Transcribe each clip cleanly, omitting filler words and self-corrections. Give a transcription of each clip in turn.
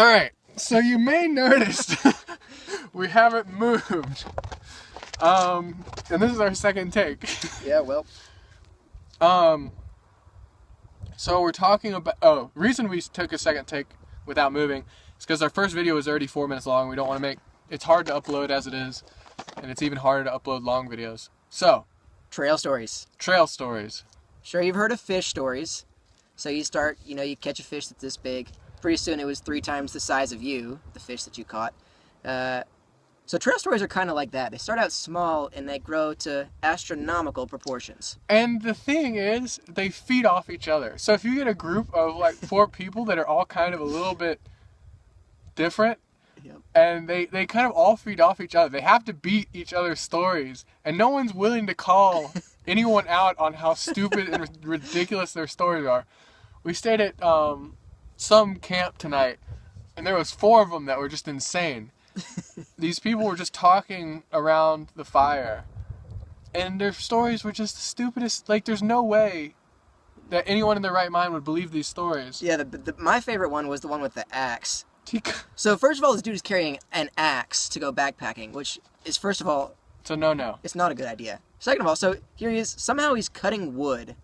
Alright, so you may notice we haven't moved. And this is our second take. Yeah, well. So we're talking about... reason we took a second take without moving is because our first video was already 4 minutes long. We don't want to make... It's hard to upload as it is. And it's even harder to upload long videos. So... Trail stories. Trail stories. Sure, you've heard of fish stories. So you start, you catch a fish that's this big. Pretty soon it was 3 times the size of you, the fish that you caught. So trail stories are kind of like that. They start out small and they grow to astronomical proportions. And the thing is, they feed off each other. So if you get a group of like 4 people that are all kind of a little bit different, Yep. and they kind of all feed off each other. They have to beat each other's stories, and no one's willing to call anyone out on how stupid and ridiculous their stories are. We stayed at some camp tonight, and there was 4 of them that were just insane. These people were just talking around the fire, and their stories were just the stupidest. Like, there's no way that anyone in their right mind would believe these stories. Yeah, my favorite one was the one with the axe. So first of all, this dude is carrying an axe to go backpacking, which is, first of all... It's a no-no. It's not a good idea. Second of all, so here he is, somehow he's cutting wood,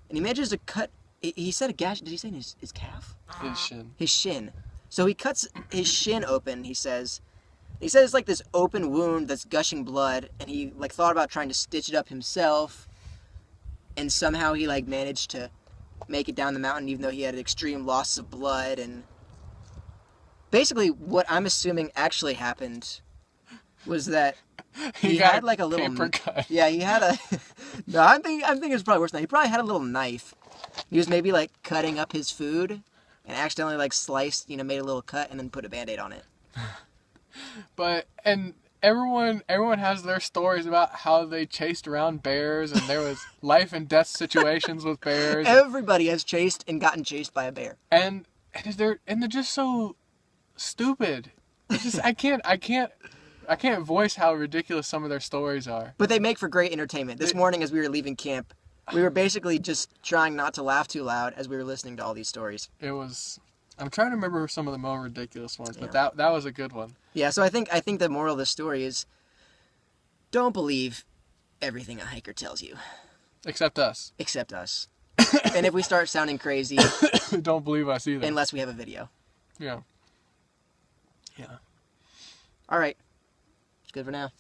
and he manages to cut... He said a gash, did he say in his calf? His shin. His shin. So he cuts his shin open, he says. He says it's like this open wound that's gushing blood, and he like thought about trying to stitch it up himself, and somehow he like managed to make it down the mountain even though he had extreme loss of blood. And basically what I'm assuming actually happened was that he had like a little paper cut. Yeah, he had a no, I'm thinking it's probably worse than that. He probably had a little knife. He was maybe like cutting up his food and accidentally like sliced, made a little cut and then put a Band-Aid on it. And everyone has their stories about how they chased around bears, and there was life and death situations with bears. Everybody has chased and gotten chased by a bear. And they're just so stupid. It's just I can't voice how ridiculous some of their stories are. But they make for great entertainment. This morning as we were leaving camp, we were basically just trying not to laugh too loud as we were listening to all these stories. I'm trying to remember some of the more ridiculous ones, but that was a good one. Yeah, so I think the moral of the story is don't believe everything a hiker tells you. Except us. Except us. And if we start sounding crazy, don't believe us either. Unless we have a video. Yeah. All right. It's good for now.